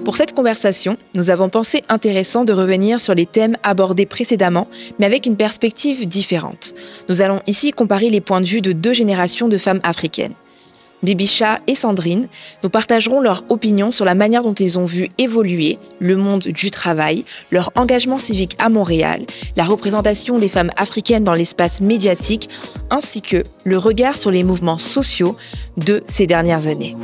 Pour cette conversation, nous avons pensé intéressant de revenir sur les thèmes abordés précédemment, mais avec une perspective différente. Nous allons ici comparer les points de vue de deux générations de femmes africaines. Bibicha et Sandrine nous partageront leur opinion sur la manière dont ils ont vu évoluer le monde du travail, leur engagement civique à Montréal, la représentation des femmes africaines dans l'espace médiatique, ainsi que le regard sur les mouvements sociaux de ces dernières années.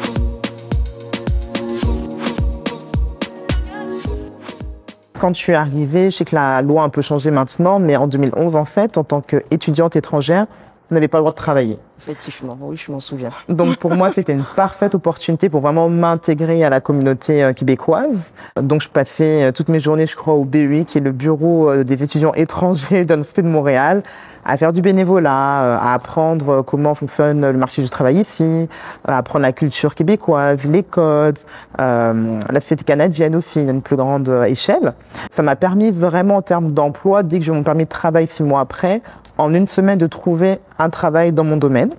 Quand je suis arrivée, je sais que la loi a un peu changé maintenant, mais en 2011, en fait, en tant qu'étudiante étrangère, on n'avait pas le droit de travailler. Effectivement, oui, je m'en souviens. Donc pour moi, c'était une parfaite opportunité pour vraiment m'intégrer à la communauté québécoise. Donc je passais toutes mes journées, je crois, au BEI, qui est le bureau des étudiants étrangers de l'Université de Montréal, à faire du bénévolat, à apprendre comment fonctionne le marché du travail ici, à apprendre la culture québécoise, les codes, la société canadienne aussi, à une plus grande échelle. Ça m'a permis vraiment en termes d'emploi, dès que j'ai eu mon permis de travail 6 mois après, en une semaine de trouver un travail dans mon domaine.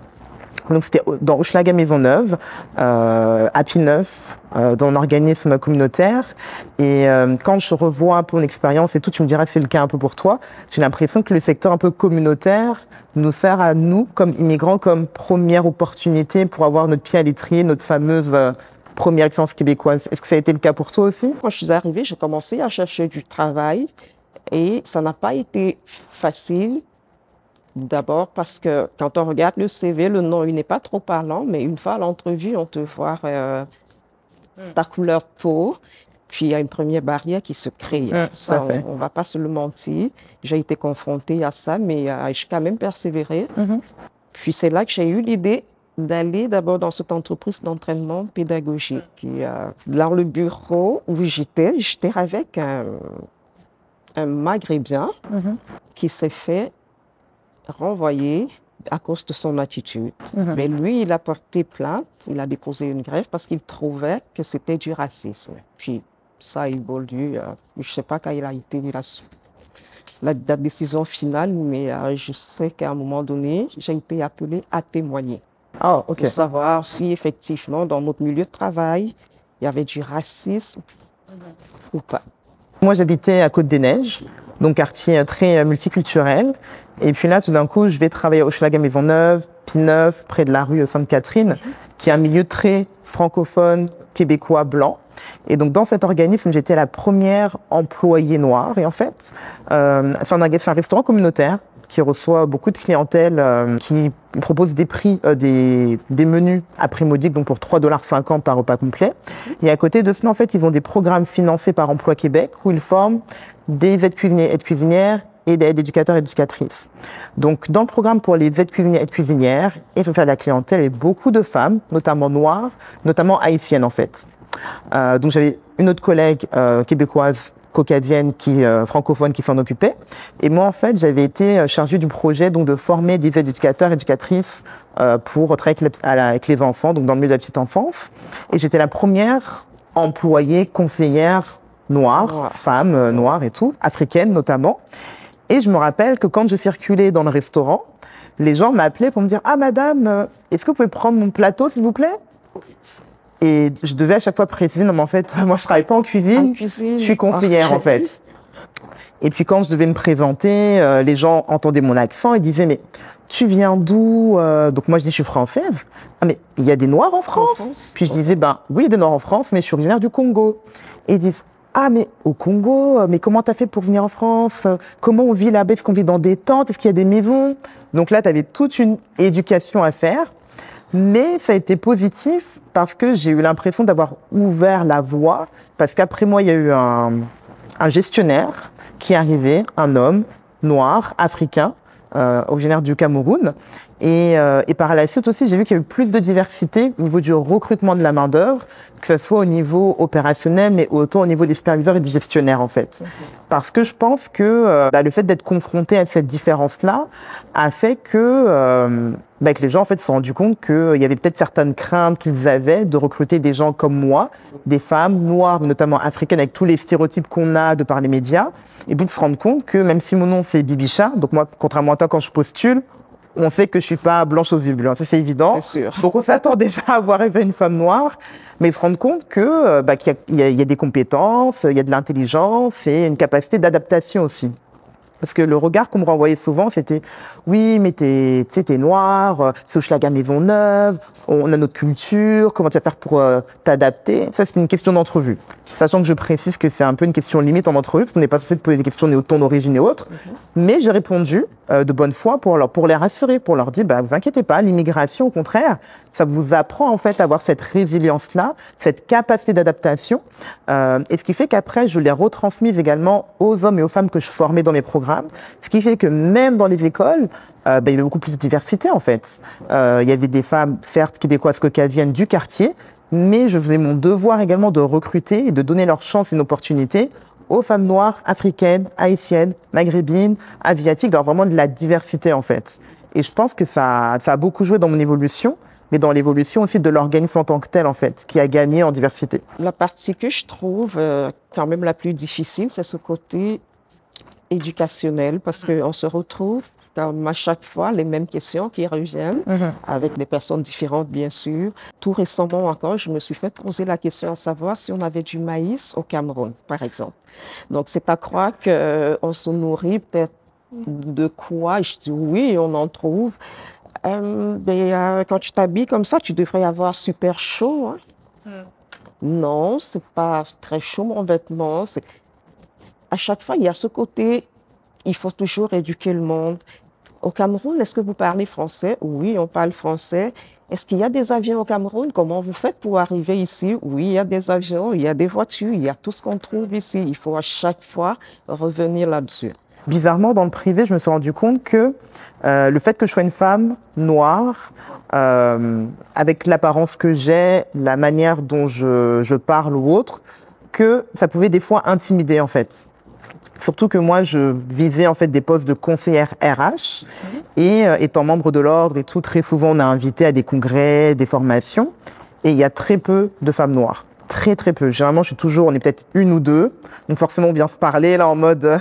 Donc c'était dans Hochelaga Maisonneuve, à Pineuf, dans un organisme communautaire. Et quand je revois un peu mon expérience et tout, tu me diras que c'est le cas un peu pour toi. J'ai l'impression que le secteur un peu communautaire nous sert à nous, comme immigrants, comme première opportunité pour avoir notre pied à l'étrier, notre fameuse première expérience québécoise. Est-ce que ça a été le cas pour toi aussi? Quand je suis arrivée, j'ai commencé à chercher du travail et ça n'a pas été facile. D'abord parce que quand on regarde le CV, le nom il n'est pas trop parlant, mais une fois à l'entrevue, on te voit ta couleur de peau, puis il y a une première barrière qui se crée. Ça, on ne va pas se le mentir. J'ai été confrontée à ça, mais j'ai quand même persévéré. Puis c'est là que j'ai eu l'idée d'aller d'abord dans cette entreprise d'entraînement pédagogique. Puis, dans le bureau où j'étais avec un Maghrébin qui s'est fait renvoyé à cause de son attitude. Mais lui, il a porté plainte, il a déposé une grève parce qu'il trouvait que c'était du racisme. Puis ça a évolué. Je ne sais pas quand il a été la décision finale, mais je sais qu'à un moment donné, j'ai été appelée à témoigner. Pour savoir si effectivement, dans notre milieu de travail, il y avait du racisme ou pas. Moi, j'habitais à Côte-des-Neiges, donc quartier très multiculturel. Et puis là, tout d'un coup, je vais travailler à Hochelaga Maisonneuve, Pineuf, près de la rue Sainte-Catherine, qui est un milieu très francophone, québécois, blanc. Et donc, dans cet organisme, j'étais la première employée noire. Et en fait, c'est un restaurant communautaire qui reçoit beaucoup de clientèle, qui propose des prix, des menus à prix modique, donc pour 3,50 $ un repas complet. Et à côté de cela, en fait, ils ont des programmes financés par Emploi Québec où ils forment des aides-cuisiniers, aides-cuisinières et des aides-éducateurs et éducatrices. Donc, dans le programme pour les aides-cuisiniers, aides-cuisinières, et faire de la clientèle, il y a beaucoup de femmes, notamment noires, notamment haïtiennes, en fait. Donc, j'avais une autre collègue québécoise, caucasienne, francophone, qui s'en occupait. Et moi, en fait, j'avais été chargée du projet donc, de former des éducateurs et éducatrices pour travailler avec les enfants, donc dans le milieu de la petite enfance. Et j'étais la première employée conseillère noire, femme noire et tout, africaine notamment. Et je me rappelle que quand je circulais dans le restaurant, les gens m'appelaient pour me dire « Ah madame, est-ce que vous pouvez prendre mon plateau s'il vous plaît ?» Et je devais à chaque fois préciser « Non mais en fait, moi je travaille pas en cuisine, je suis conseillère en fait. » Et puis quand je devais me présenter, les gens entendaient mon accent et disaient « Mais tu viens d'où ?» Donc moi je dis « Je suis française. »« Ah mais il y a des Noirs en France ?» Puis je disais « Ben oui, il y a des Noirs en France, mais je suis originaire du Congo. » Et ils disent « Ah, mais au Congo, mais comment t'as fait pour venir en France? Comment on vit là-bas? Est-ce qu'on vit dans des tentes? Est-ce qu'il y a des maisons? » Donc là, tu avais toute une éducation à faire. Mais ça a été positif parce que j'ai eu l'impression d'avoir ouvert la voie. Parce qu'après moi, il y a eu un gestionnaire qui est arrivé, un homme noir, africain, originaire du Cameroun. Et par la suite aussi, j'ai vu qu'il y avait plus de diversité au niveau du recrutement de la main-d'œuvre, que ce soit au niveau opérationnel, mais autant au niveau des superviseurs et des gestionnaires, en fait. Parce que je pense que le fait d'être confronté à cette différence-là a fait que les gens, en fait, se sont rendus compte qu'il y avait peut-être certaines craintes qu'ils avaient de recruter des gens comme moi, des femmes noires, notamment africaines, avec tous les stéréotypes qu'on a de par les médias, et puis de se rendre compte que même si mon nom c'est Bibicha, donc moi, contrairement à toi, quand je postule, on sait que je suis pas blanche aux yeux bleus, hein, ça c'est évident. C'est sûr. Donc on s'attend déjà à voir arriver une femme noire, mais se rendre compte que qu'il y a des compétences, il y a de l'intelligence et une capacité d'adaptation aussi. Parce que le regard qu'on me renvoyait souvent, c'était « Oui, mais t'es noire, c'est Hochelaga Maisonneuve, on a notre culture, comment tu vas faire pour t'adapter ?» Ça, c'est une question d'entrevue. Sachant que je précise que c'est un peu une question limite en entrevue, parce qu'on n'est pas censé te poser des questions de ton origine et autres. Mais j'ai répondu de bonne foi pour les rassurer, pour leur dire « Vous inquiétez pas, l'immigration, au contraire, ça vous apprend en fait à avoir cette résilience-là, cette capacité d'adaptation. Et ce qui fait qu'après, je l'ai retransmise également aux hommes et aux femmes que je formais dans mes programmes. Ce qui fait que même dans les écoles, il y avait beaucoup plus de diversité en fait. Il y avait des femmes, certes québécoises, caucasiennes du quartier, mais je faisais mon devoir également de recruter et de donner leur chance et une opportunité aux femmes noires, africaines, haïtiennes, maghrébines, asiatiques, d'avoir vraiment de la diversité en fait. Et je pense que ça a beaucoup joué dans mon évolution, mais dans l'évolution aussi de l'organisme en tant que tel en fait, qui a gagné en diversité. La partie que je trouve quand même la plus difficile, c'est ce côté éducationnel, parce qu'on se retrouve comme à chaque fois les mêmes questions qui reviennent, avec des personnes différentes bien sûr. Tout récemment encore, je me suis fait poser la question à savoir si on avait du maïs au Cameroun, par exemple. Donc c'est à croire qu'on se nourrit peut-être de quoi. Je dis oui, on en trouve. Quand tu t'habilles comme ça, tu devrais avoir super chaud. Hein? Non, c'est pas très chaud mon vêtement. À chaque fois, il y a ce côté, il faut toujours éduquer le monde. Au Cameroun, est-ce que vous parlez français? Oui, on parle français. Est-ce qu'il y a des avions au Cameroun? Comment vous faites pour arriver ici? Oui, il y a des avions, il y a des voitures, il y a tout ce qu'on trouve ici. Il faut à chaque fois revenir là-dessus. Bizarrement, dans le privé, je me suis rendu compte que le fait que je sois une femme noire, avec l'apparence que j'ai, la manière dont je parle ou autre, que ça pouvait des fois intimider en fait. Surtout que moi, je visais en fait des postes de conseillère RH et étant membre de l'ordre et tout, très souvent on a invité à des congrès, des formations et il y a très peu de femmes noires. Très très peu. Généralement, on est peut-être une ou deux. Donc forcément, on vient se parler là en mode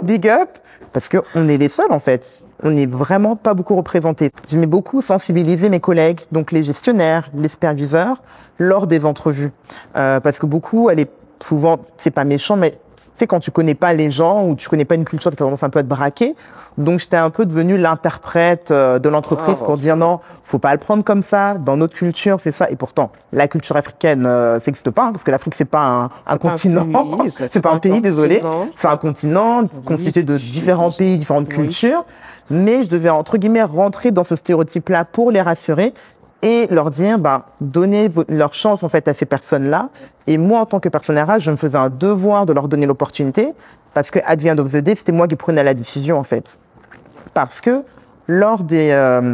big up parce qu'on est les seuls en fait. On n'est vraiment pas beaucoup représentés. J'aimais beaucoup sensibiliser mes collègues, donc les gestionnaires, les superviseurs, lors des entrevues. Parce que beaucoup, souvent, c'est pas méchant, mais tu sais, quand tu connais pas les gens ou tu connais pas une culture, tu as tendance un peu à te braquer. Donc, j'étais un peu devenue l'interprète de l'entreprise pour dire non, faut pas le prendre comme ça. Dans notre culture, c'est ça. Et pourtant, la culture africaine, ça n'existe pas, hein, parce que l'Afrique, c'est pas un continent. C'est pas un pays, désolé. C'est un continent constitué de différents pays, différentes cultures. Mais je devais, entre guillemets, rentrer dans ce stéréotype-là pour les rassurer et leur dire, donnez leur chance en fait à ces personnes-là. Et moi, en tant que personne RH, je me faisais un devoir de leur donner l'opportunité parce que at the end of the day, c'était moi qui prenais la décision en fait. Parce que lors des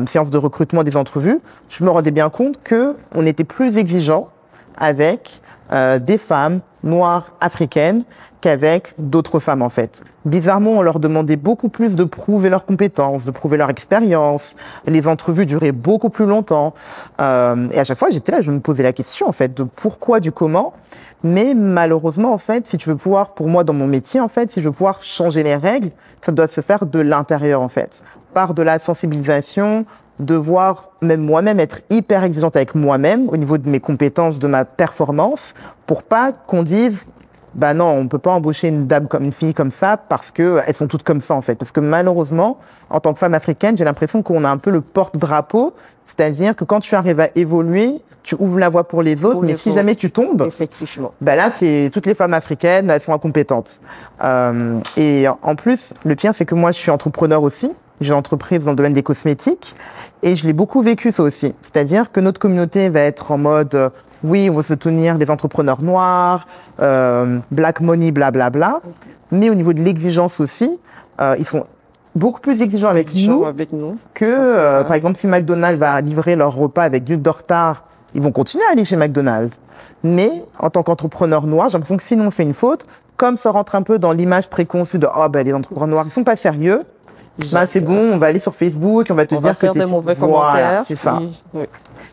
séances de recrutement, des entrevues, je me rendais bien compte qu'on était plus exigeant avec des femmes noires africaines qu'avec d'autres femmes en fait. Bizarrement, on leur demandait beaucoup plus de prouver leurs compétences, de prouver leur expérience. Les entrevues duraient beaucoup plus longtemps. Et à chaque fois, j'étais là, je me posais la question en fait de pourquoi, du comment. Mais malheureusement, en fait, si tu veux pouvoir, pour moi dans mon métier en fait, si je veux pouvoir changer les règles, ça doit se faire de l'intérieur en fait, par de la sensibilisation, devoir même moi-même être hyper exigeante avec moi-même au niveau de mes compétences, de ma performance, pour pas qu'on dise non, on peut pas embaucher une dame comme une fille comme ça parce que elles sont toutes comme ça en fait. Parce que malheureusement, en tant que femme africaine, j'ai l'impression qu'on a un peu le porte-drapeau, c'est-à-dire que quand tu arrives à évoluer, tu ouvres la voie pour les autres, mais si jamais tu tombes, effectivement, là c'est toutes les femmes africaines, elles sont incompétentes. Et en plus, le pire c'est que moi je suis entrepreneur aussi. J'ai une entreprise dans le domaine des cosmétiques et je l'ai beaucoup vécu ça aussi. C'est-à-dire que notre communauté va être en mode oui, on veut soutenir les entrepreneurs noirs, black money, blablabla. Mais au niveau de l'exigence aussi, ils sont beaucoup plus exigeants avec nous que, par exemple, si McDonald's va livrer leur repas avec 2 heures de retard, ils vont continuer à aller chez McDonald's. Mais en tant qu'entrepreneur noir, j'ai l'impression que si nous on fait une faute, comme ça rentre un peu dans l'image préconçue de les entrepreneurs noirs, ils sont pas sérieux. C'est bon, on va aller sur Facebook, on va te dire que t'es mauvais commentaires. C'est ça.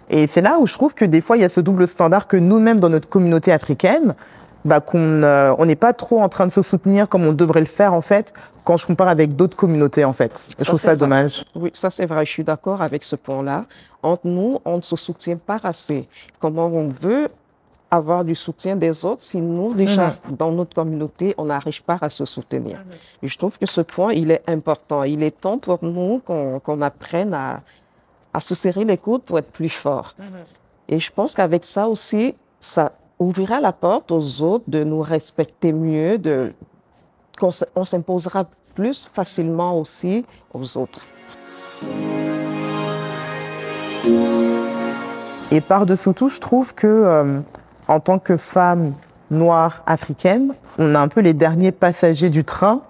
Et c'est là où je trouve que des fois, il y a ce double standard que nous-mêmes, dans notre communauté africaine, on n'est pas trop en train de se soutenir comme on devrait le faire, en fait, quand je compare avec d'autres communautés, en fait. Je trouve ça dommage. Oui, ça c'est vrai, je suis d'accord avec ce point-là. Entre nous, on ne se soutient pas assez. Comment on veut avoir du soutien des autres si nous, déjà, dans notre communauté, on n'arrive pas à se soutenir. Et je trouve que ce point, il est important. Il est temps pour nous qu'on apprenne à se serrer les coudes pour être plus fort. Et je pense qu'avec ça aussi, ça ouvrira la porte aux autres de nous respecter mieux, on s'imposera plus facilement aussi aux autres. Et par-dessous tout, je trouve que en tant que femme noire africaine, on a un peu les derniers passagers du train.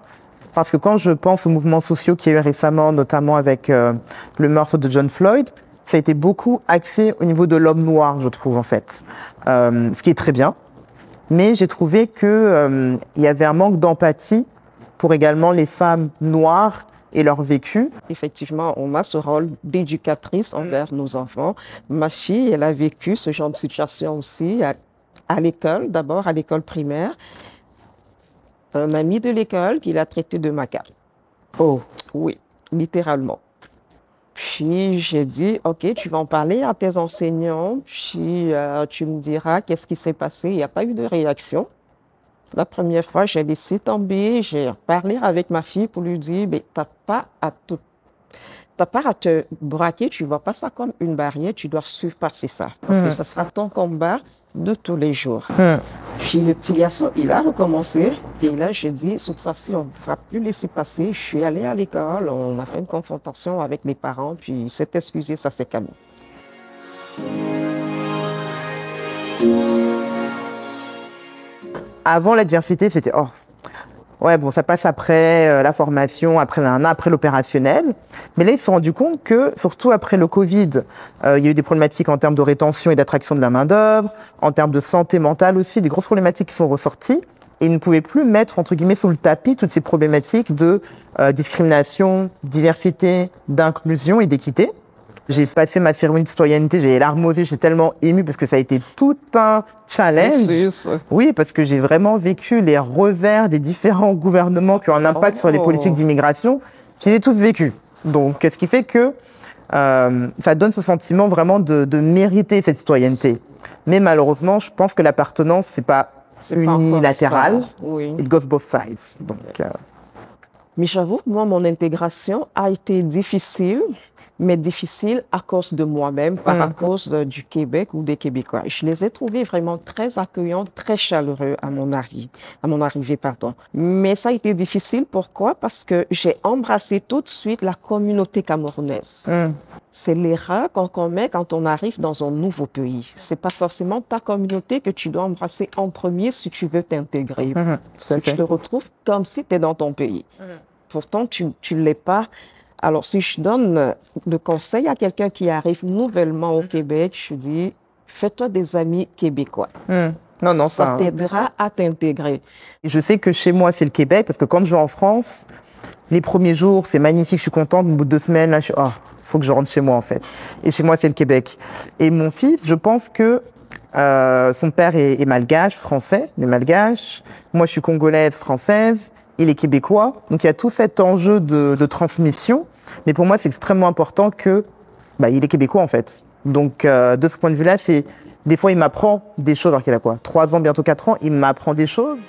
Parce que quand je pense aux mouvements sociaux qu'il y a eu récemment, notamment avec le meurtre de John Floyd, ça a été beaucoup axé au niveau de l'homme noir, je trouve, en fait. Ce qui est très bien. Mais j'ai trouvé qu'il y avait un manque d'empathie pour également les femmes noires et leur vécu. Effectivement, on a ce rôle d'éducatrice envers nos enfants. Ma fille, elle a vécu ce genre de situation aussi à l'école, d'abord à l'école primaire. Un ami de l'école qui l'a traité de macaque. Oh. Oui, littéralement. Puis j'ai dit, OK, tu vas en parler à tes enseignants, puis tu me diras qu'est-ce qui s'est passé. Il n'y a pas eu de réaction. La première fois, j'ai laissé tomber, j'ai parlé avec ma fille pour lui dire, mais t'as pas à te braquer, tu vois pas ça comme une barrière, tu dois surpasser ça. Parce que ça sera ton combat de tous les jours. Puis le petit garçon, il a recommencé. Et là, j'ai dit, cette fois-ci, on ne va plus laisser passer. Je suis allée à l'école, on a fait une confrontation avec les parents, puis il s'est excusé, ça s'est calmé. Avant l'adversité, c'était ouais, bon, ça passe après la formation, après l'opérationnel. Mais là, ils se sont rendus compte que, surtout après le Covid, il y a eu des problématiques en termes de rétention et d'attraction de la main-d'œuvre, en termes de santé mentale aussi, des grosses problématiques qui sont ressorties. Et ils ne pouvaient plus mettre, entre guillemets, sous le tapis toutes ces problématiques de discrimination, diversité, d'inclusion et d'équité. J'ai passé ma cérémonie de citoyenneté, j'ai les larmes aux yeux, j'étais tellement émue parce que ça a été tout un challenge. Oui, parce que j'ai vraiment vécu les revers des différents gouvernements qui ont un impact sur les politiques d'immigration. Je les ai tous vécus. Donc, ce qui fait que ça donne ce sentiment vraiment de mériter cette citoyenneté. Mais malheureusement, je pense que l'appartenance, c'est pas unilatéral. Oui. It goes both sides. Donc, Mais j'avoue que moi, mon intégration a été difficile. Mais difficile à cause de moi-même, pas à cause du Québec ou des Québécois. Je les ai trouvés vraiment très accueillants, très chaleureux à mon arrivée. Mais ça a été difficile, pourquoi? Parce que j'ai embrassé tout de suite la communauté camerounaise. C'est l'erreur qu'on commet quand on arrive dans un nouveau pays. C'est pas forcément ta communauté que tu dois embrasser en premier si tu veux t'intégrer. Tu te retrouves comme si tu es dans ton pays. Pourtant, tu ne l'es pas. Alors, si je donne le conseil à quelqu'un qui arrive nouvellement au Québec, je dis, fais-toi des amis québécois. Non, ça t'aidera à t'intégrer. Je sais que chez moi, c'est le Québec, parce que quand je vais en France, les premiers jours, c'est magnifique, je suis contente. Au bout de 2 semaines, là, faut que je rentre chez moi, en fait. Et chez moi, c'est le Québec. Et mon fils, je pense que son père est malgache, français, mais malgache. Moi, je suis congolaise, française. Il est québécois. Donc, il y a tout cet enjeu de transmission. Mais pour moi, c'est extrêmement important que, il est québécois, en fait. Donc, de ce point de vue-là, des fois, il m'apprend des choses, alors qu'il a 3 ans, bientôt 4 ans, il m'apprend des choses.